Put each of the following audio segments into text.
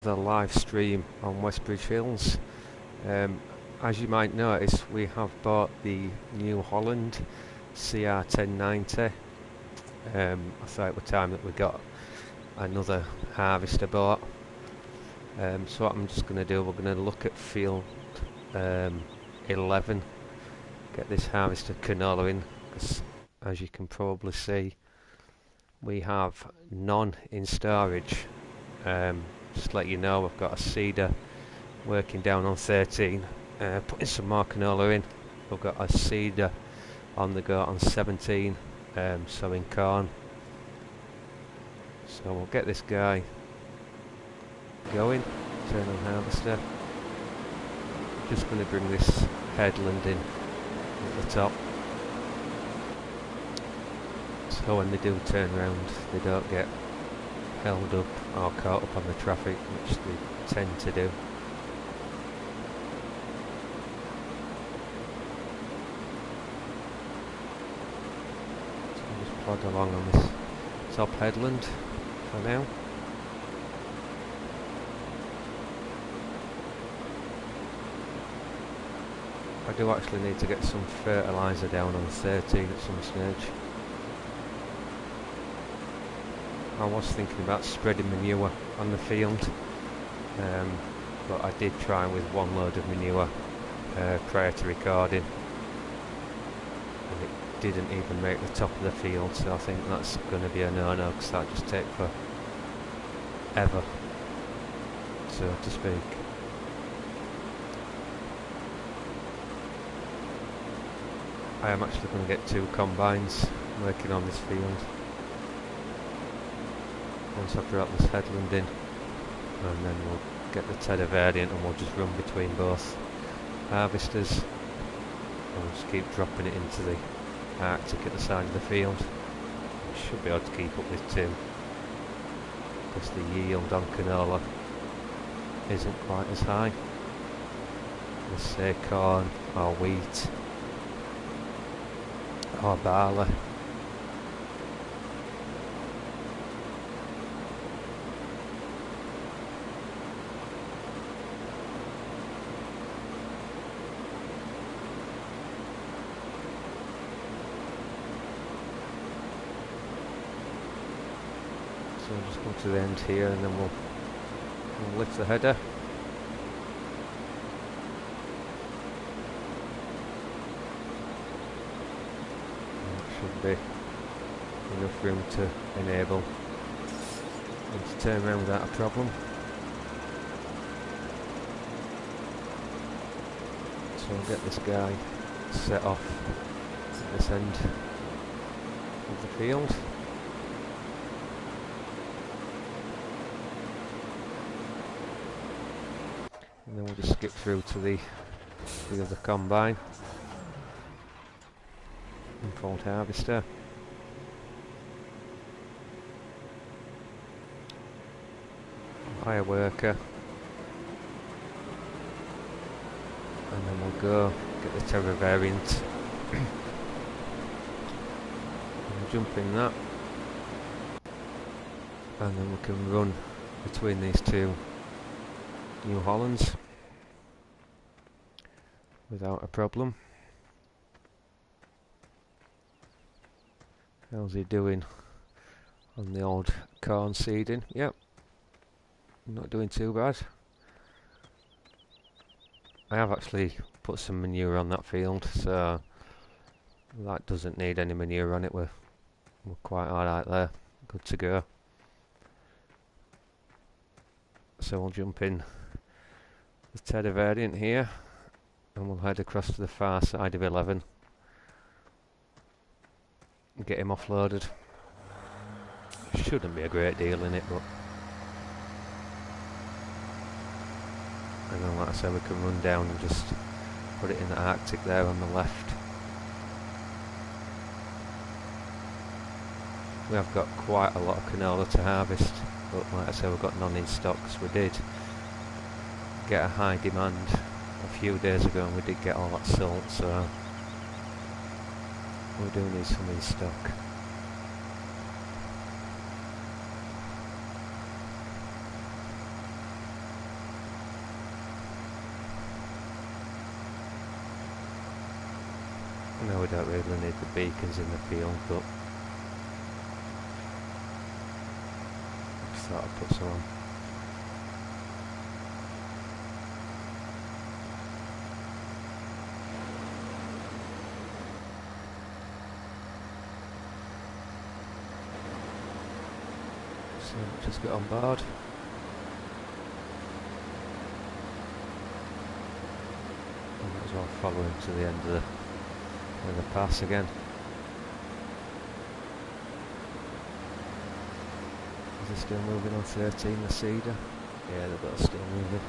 The live stream on Westbridge Hills. Um, as you might notice, we have bought the New Holland CR1090. I thought it was time that we got another harvester bought. So what I'm just going to do, we're going to look at field 11, get this harvester canola in, because as you can probably see, we have none in storage. Just to let you know, I've got a seeder working down on 13, putting some more canola in. We've got a seeder on the go on 17, sowing corn. So we'll get this guy going, turn on harvester. Just going to bring this headland in at the top, so when they do turn around they don't get held up or caught up on the traffic, which they tend to do. So I'll just plod along on this top headland for now. I do actually need to get some fertiliser down on 13 at some stage. I was thinking about spreading manure on the field, but I did try with one load of manure prior to recording, and it didn't even make the top of the field, so I think that's going to be a no-no, because that'll just take forever, so to speak. I am actually going to get 2 combines working on this field. Once I've brought this headland in, and then we'll get the Tedder variant and we'll just run between both harvesters, and we'll just keep dropping it into the Arctic at the side of the field. We should be able to keep up with 2, because the yield on canola isn't quite as high as, say, corn or wheat or barley. So we'll just come to the end here, and then we'll lift the header. Should be enough room to enable them to turn around without a problem. So I'll get this guy set off at this end of the field. And then we'll just skip through to the other combine and fold harvester. Hire worker, and then we'll go get the Terra variant and jump in that, and then we can run between these 2 New Hollands without a problem. How's he doing on the old corn seeding? Yep, not doing too bad. I have actually put some manure on that field, so that doesn't need any manure on it. We're quite alright there, good to go. So we'll jump in the Tedder variant here, and we'll head across to the far side of 11 and get him offloaded. Shouldn't be a great deal in it, but and then, like I said, we can run down and just put it in the Arctic there on the left. We have got quite a lot of canola to harvest, but like I said, we've got none in stock, because we did get a high demand a few days ago, and we did get all that sold, so we do need some in stock. No, we don't really need the beacons in the field, but just thought I'd put some on. So just get on board. And might as well follow him to the end of the pass again. Is it still moving on 13, the Cedar? Yeah, they're both still moving.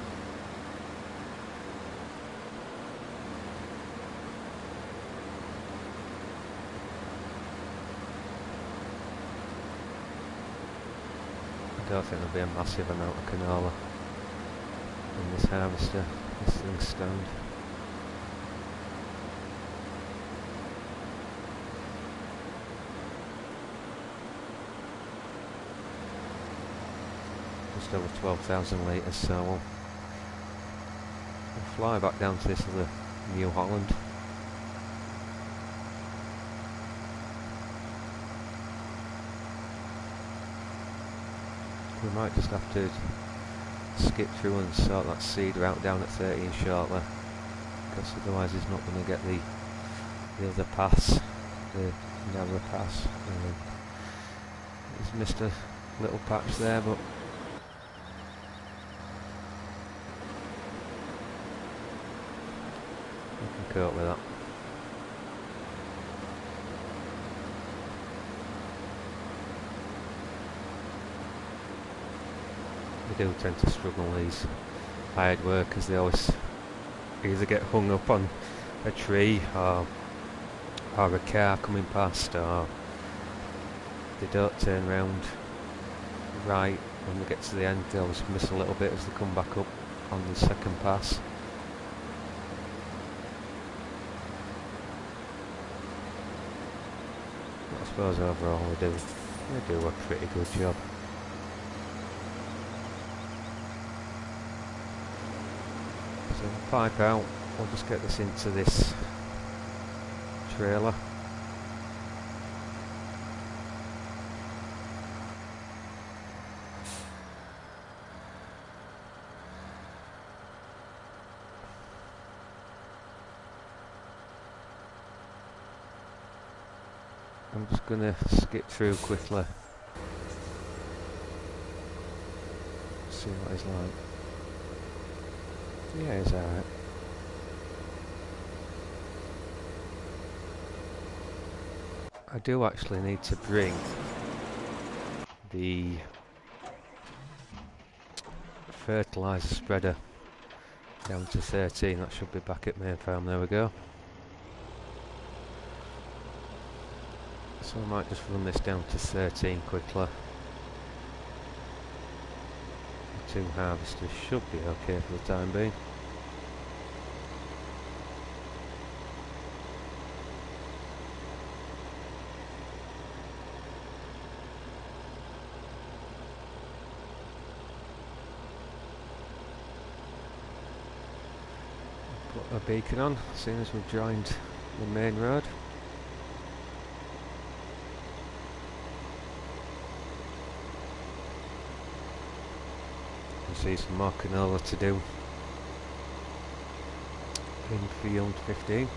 I don't think there'll be a massive amount of canola in this harvester. This thing's stoned. Just over 12,000 litres, so we'll fly back down to this other New Holland. We might just have to skip through and sort that Cedar out down at 13 shortly, because otherwise he's not going to get the other pass, the narrow pass. He's missed a little patch there, but we can cope with that. They do tend to struggle, these hired workers. They always either get hung up on a tree or a car coming past, or they don't turn round right when they get to the end. They always miss a little bit as they come back up on the second pass. But I suppose overall they do a pretty good job. So we'll pipe out, we'll just get this into this trailer. I'm just going to skip through quickly, see what he's like. Yeah, he's alright. I do actually need to bring the fertiliser spreader down to 13. That should be back at main farm. There we go. So I might just run this down to 13 quickly. The two harvesters should be okay for the time being. Put a beacon on as soon as we've joined the main road. See some more canola to do in field 15.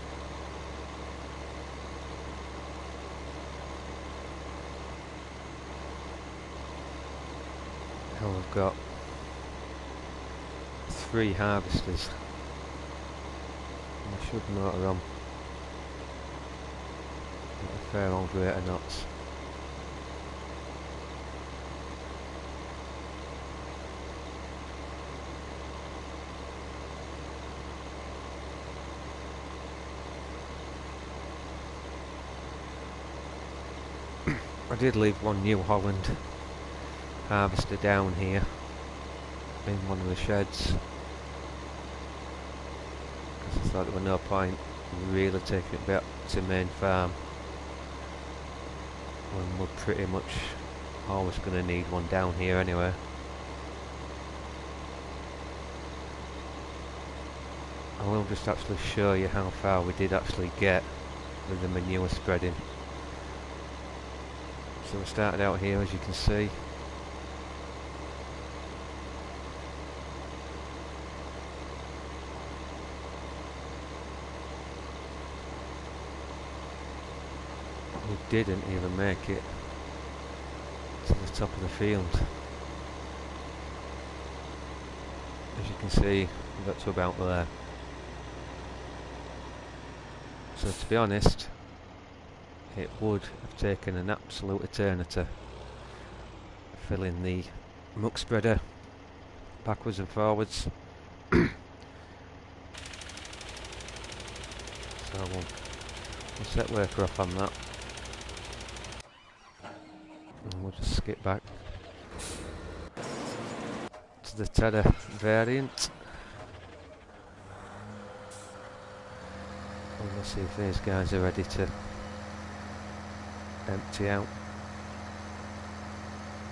Now we've got 3 harvesters. I should motor on at a fair old rate of knots. I did leave one New Holland harvester down here in one of the sheds because I thought there was no point really taking it back to main farm when we're pretty much always going to need one down here anyway. I will just actually show you how far we did actually get with the manure spreading. So we started out here, as you can see. We didn't even make it to the top of the field. As you can see, we got to about there. So to be honest, it would have taken an absolute eternity filling the muck spreader backwards and forwards. So we'll set worker off on that. And we'll just skip back to the Tedder variant. And we'll see if these guys are ready to empty out.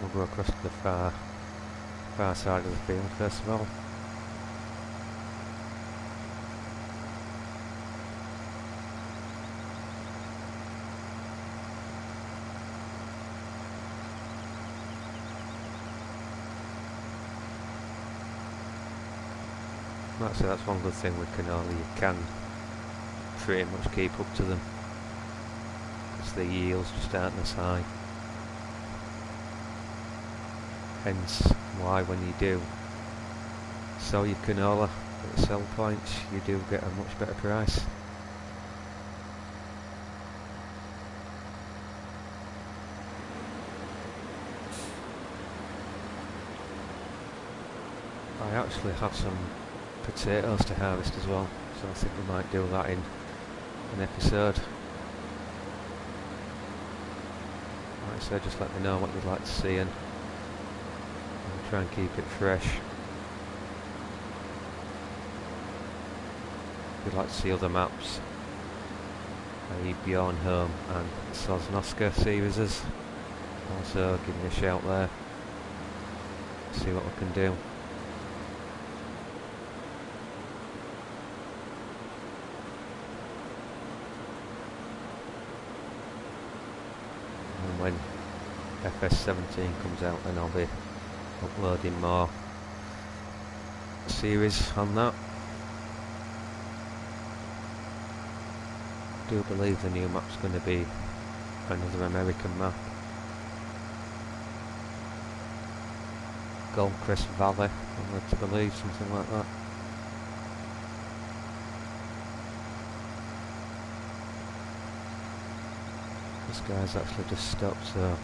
We'll go across to the far side of the field first of all. Actually, that's one good thing with canola, you can pretty much keep up to them because the yields just aren't as high. Hence why when you do sell your canola at the sell points, you do get a much better price. I actually have some potatoes to harvest as well, so I think we might do that in an episode. Like I said, just let me know what you'd like to see and I'll try and keep it fresh. If you'd like to see other maps, i.e. Bjorn Home and Sosnoska series, also give me a shout there, see what we can do. When FS17 comes out, then I'll be uploading more series on that. I do believe the new map's going to be another American map. Goldcrest Valley, I'm led to believe, something like that. This guy's actually just stopped, so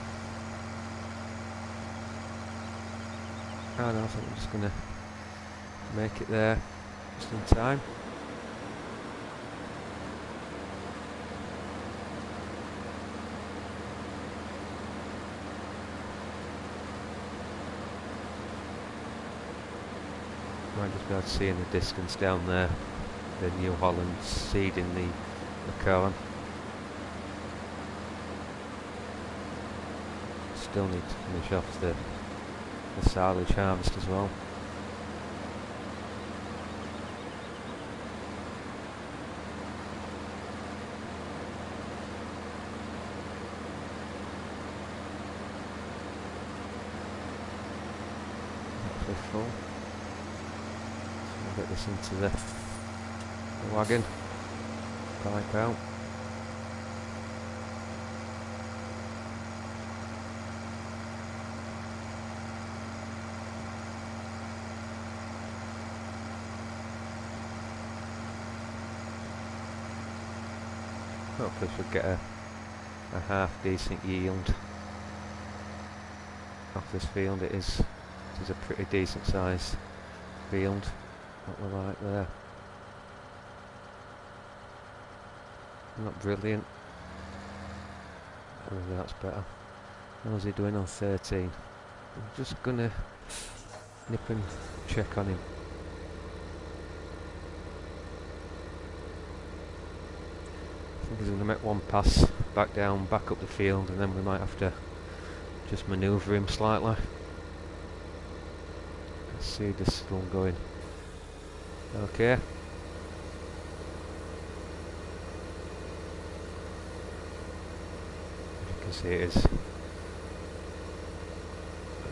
I don't know, I think I'm just gonna make it there just in time. Might just be able to see in the distance down there the New Holland seeding the corn. Still need to finish off the silage harvest as well. Actually full. So we'll get this into the wagon, pipe out. Hopefully should get a half decent yield off this field. It is a pretty decent sized field, what we're like there. Not brilliant. Maybe that's better. How's he doing on 13? I'm just gonna nip and check on him. I think he's going to make one pass back down, back up the field, and then we might have to just manoeuvre him slightly. Let's see this still going. Okay. see it is a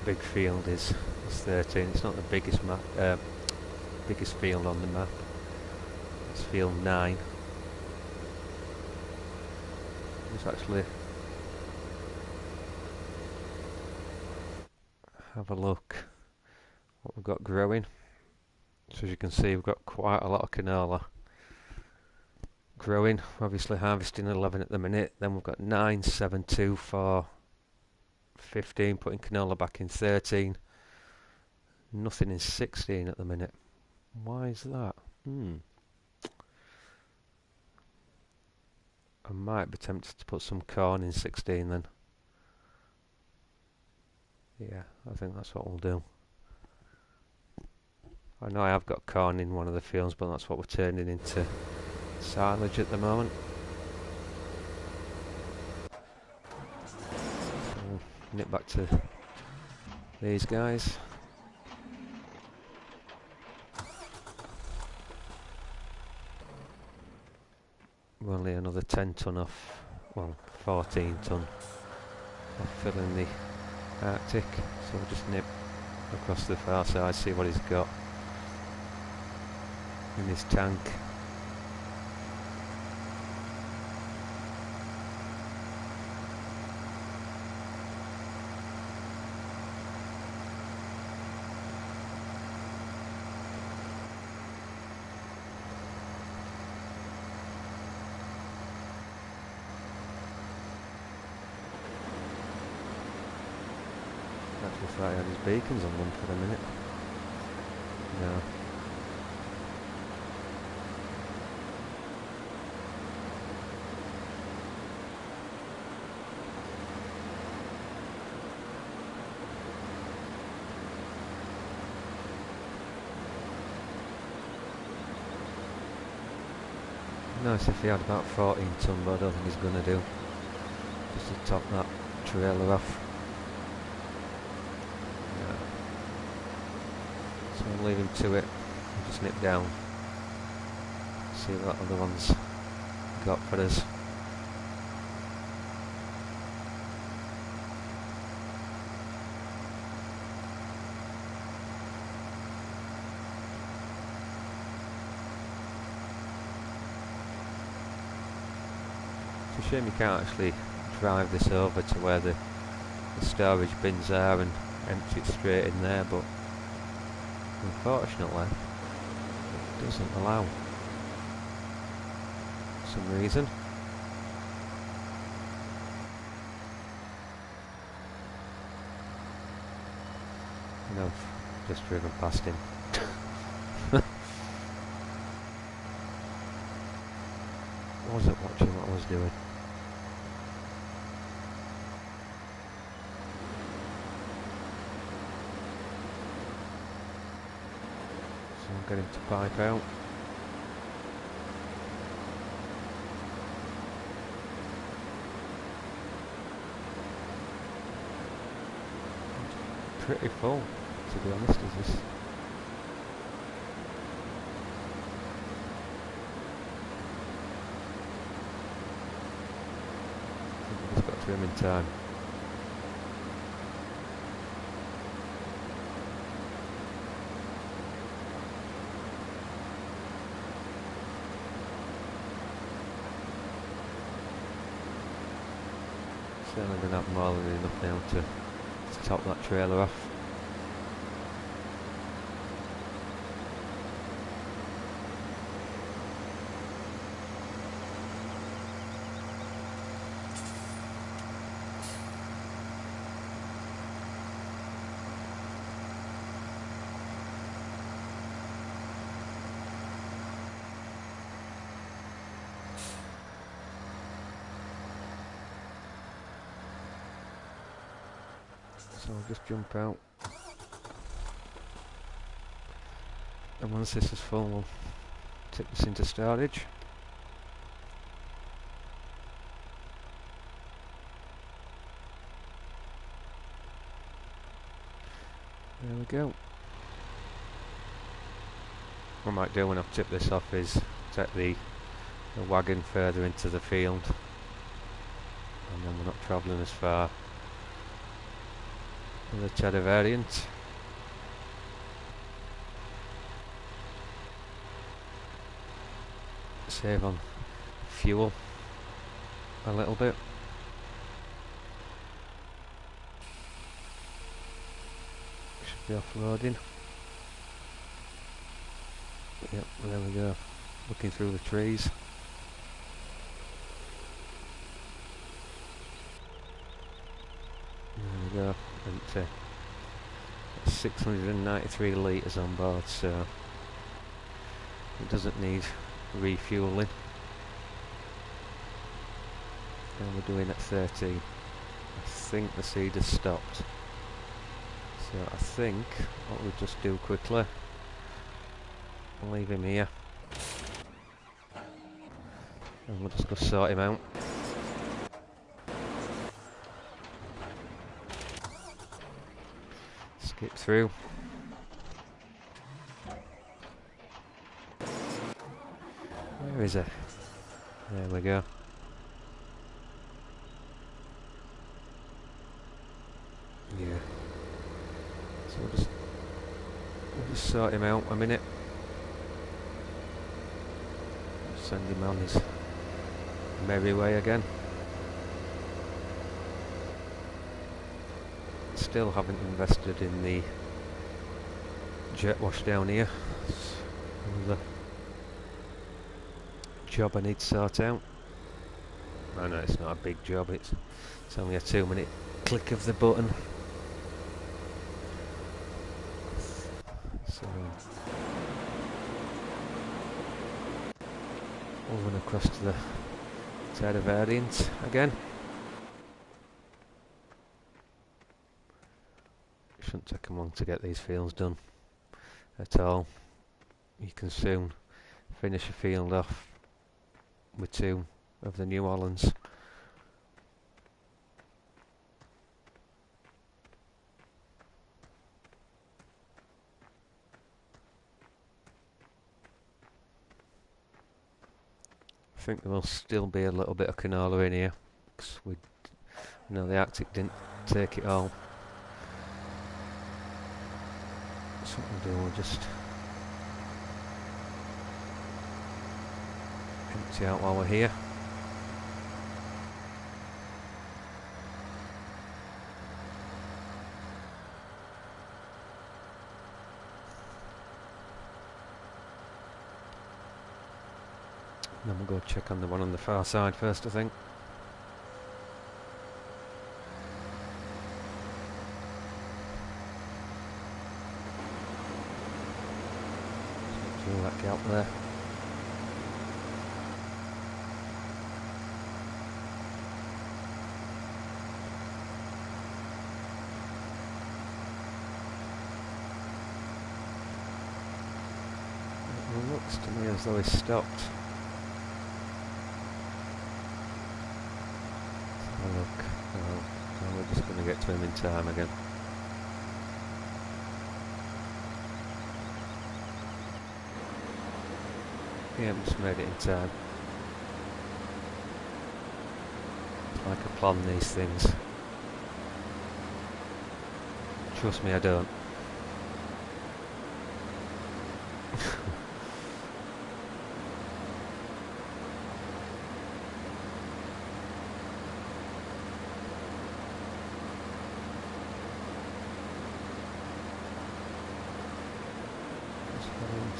big field is 13. It's not the biggest map, biggest field on the map. It's field 9. Let's actually have a look what we've got growing. So as you can see, we've got quite a lot of canola growing. Obviously harvesting 11 at the minute. Then we've got 9, 7, 2, 4, 15, putting canola back in 13. Nothing in 16 at the minute. Why is that? I might be tempted to put some corn in 16 then. Yeah, I think that's what we'll do. I know I have got corn in one of the fields, but that's what we're turning into silage at the moment. So we'll nip back to these guys. We're only another 10 tonne off, well 14 tonne off filling the Arctic, so we'll just nip across the far side, see what he's got in his tank. Actually thought he had his beacons on one for a minute. No. Nice if he had about 14 tonne, but I don't think he's going to do. Just to top that trailer off. So I'll leave him to it and just nip down, see what other ones got for us. It's a shame you can't actually drive this over to where the storage bins are and empty it straight in there, but unfortunately it doesn't allow for some reason. And I've just driven past him. Wasn't watching what I was doing. So I'll get him to pipe out. Pretty full, to be honest, is this. Just got to him in time. Certainly going to have more than enough now to top that trailer off. So I'll just jump out, and once this is full we'll tip this into storage. There we go. What I might do when I've tipped this off is take the wagon further into the field and then we're not travelling as far with the cheddar variant. Save on fuel a little bit. Should be offloading. Yep, there we go. Looking through the trees. There we go. And 693 litres on board, so it doesn't need refuelling. And we're doing at 13. I think the seed has stopped. So I think what we'll just do quickly, I'll leave him here. And we'll just go sort him out. Skip through. Where is it? There we go. Yeah. So we'll just sort him out a minute. Send him on his merry way again. Still haven't invested in the jet wash down here. It's another job I need to sort out. I know it's not a big job, it's only a 2-minute click of the button. So moving across to the side of variant again. Shouldn't take them long to get these fields done at all. You can soon finish a field off with 2 of the New Hollands. I think there will still be a little bit of canola in here, because we know the Arctic didn't take it all. So what we'll do, we'll just empty out while we're here. Then we'll go check on the one on the far side first, I think. Fill that gap there. It looks to me as though he's stopped. Look, well, we're just going to get to him in time again. Yeah, just made it in time. It's like I plan these things. Trust me, I don't.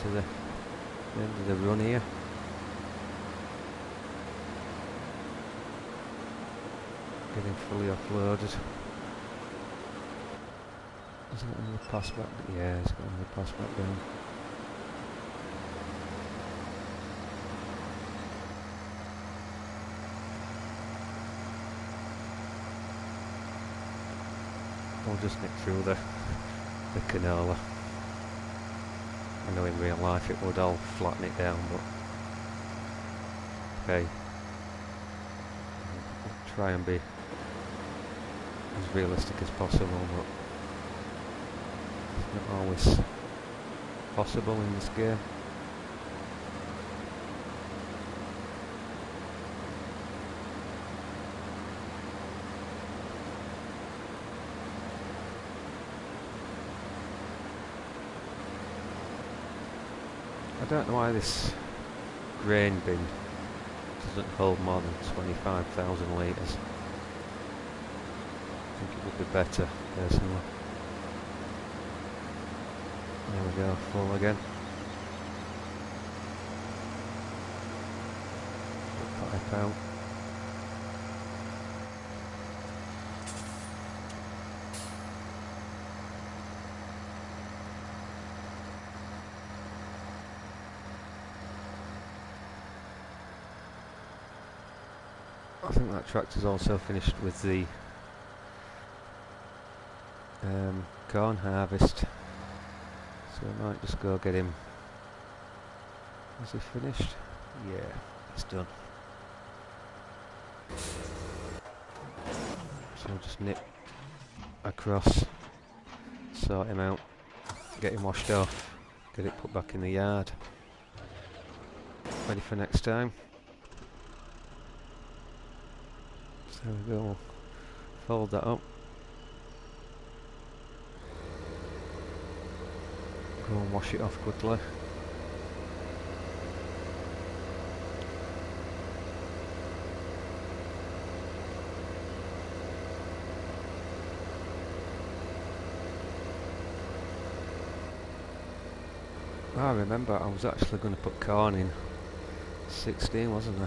To the end of the run here. Getting fully offloaded. Isn't it on the pass back? Yeah, it's got on the pass back down. We'll just nick through the canola. I know in real life it would all flatten it down, but okay, I'll try and be as realistic as possible, but it's not always possible in this game. I don't know why this grain bin doesn't hold more than 25,000 litres. I think it would be better, personally. There we go, full again. Pipe out. I think that tractor's also finished with the corn harvest, so I might just go get him. Is he finished? Yeah, it's done. So I'll just nip across, sort him out, get him washed off, get it put back in the yard, ready for next time. So there we go, fold that up, go and wash it off quickly. I remember I was actually going to put corn in 16, wasn't I?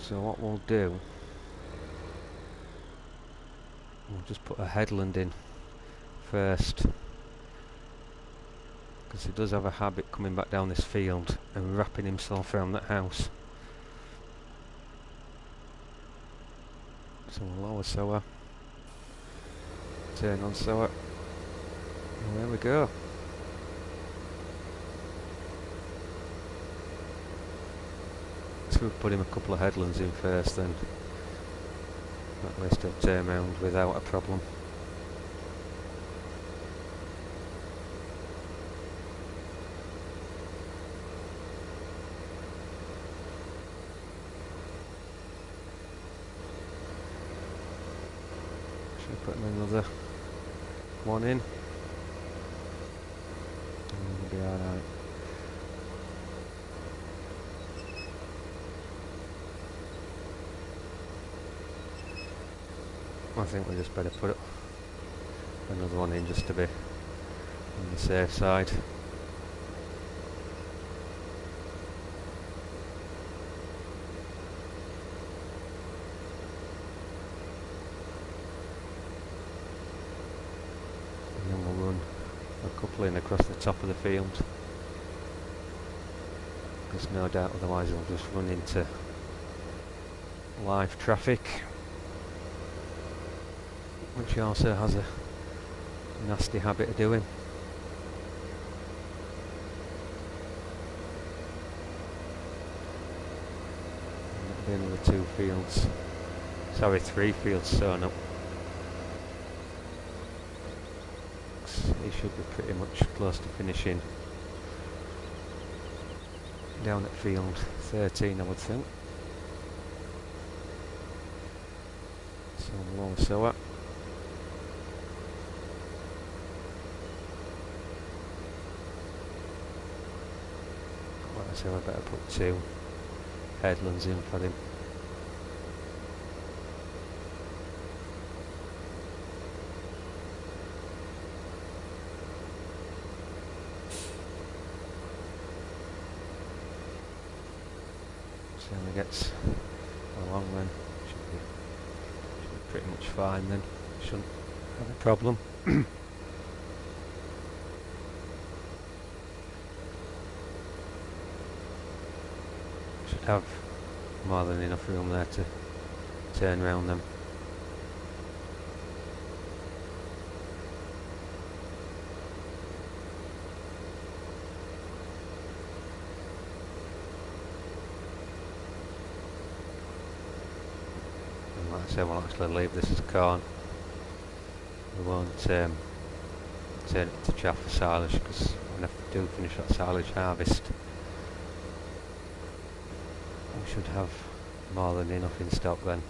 So what we'll do, we'll just put a headland in first, because he does have a habit coming back down this field and wrapping himself around that house. So we'll lower sower, turn on sower, and there we go. So we'll put him a couple of headlands in first, then that way he'll turn round without a problem. Should we put another one in? And we'll be alright. I think we just better put another one in just to be on the safe side. And then we'll run a couple in across the top of the field. There's no doubt otherwise it'll just run into live traffic, which he also has a nasty habit of doing. And that'll be another 2 fields, sorry 3 fields sown up. He should be pretty much close to finishing down at field 13, I would think. So we'll sow it. So I better put 2 headlands in for him. So when he gets along then, should be pretty much fine then, shouldn't have a problem. Should have more than enough room there to turn round them. And like I say, we'll actually leave this as corn. We won't turn it to chaff for silage, because when I do finish that silage harvest, we should have more than enough in stock then.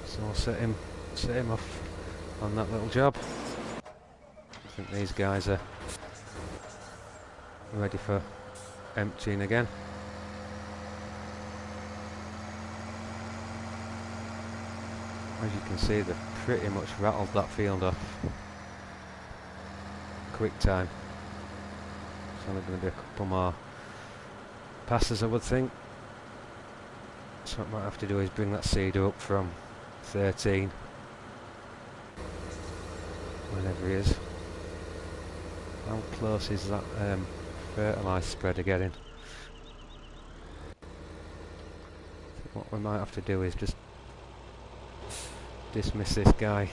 So I'll set him off on that little job. I think these guys are ready for emptying again. As you can see, they've pretty much rattled that field off quick time. It's only going to be a couple more passes, I would think. So what I might have to do is bring that seeder up from 13, whenever he is. How close is that fertilise spreader getting? What we might have to do is just dismiss this guy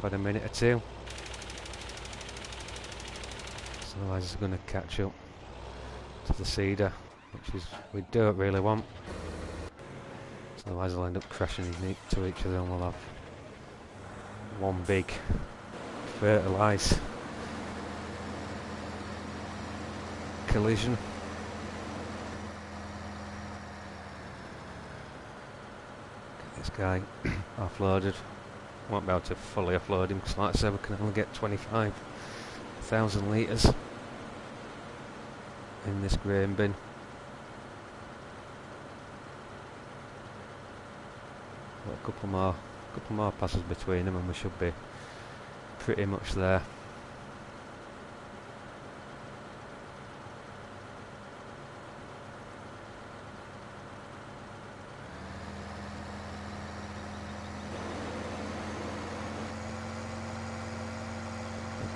for a minute or two, so otherwise it's going to catch up to the seeder, which is we don't really want. So otherwise they'll end up crashing to each other and we'll have one big fertilise collision. Get this guy offloaded. Won't be able to fully offload him because, like I said, we can only get 25,000 litres in this grain bin. Got a couple more passes between them and we should be pretty much there.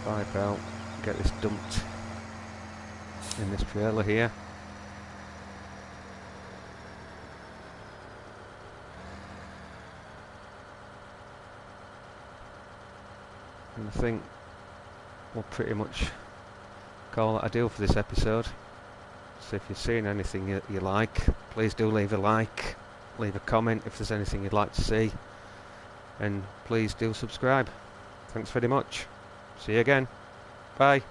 Pipe out, get this dumped in this trailer here. And I think we'll pretty much call that a deal for this episode. So if you've seen anything you like, please do leave a like, leave a comment if there's anything you'd like to see, and please do subscribe. Thanks very much. See you again. Bye.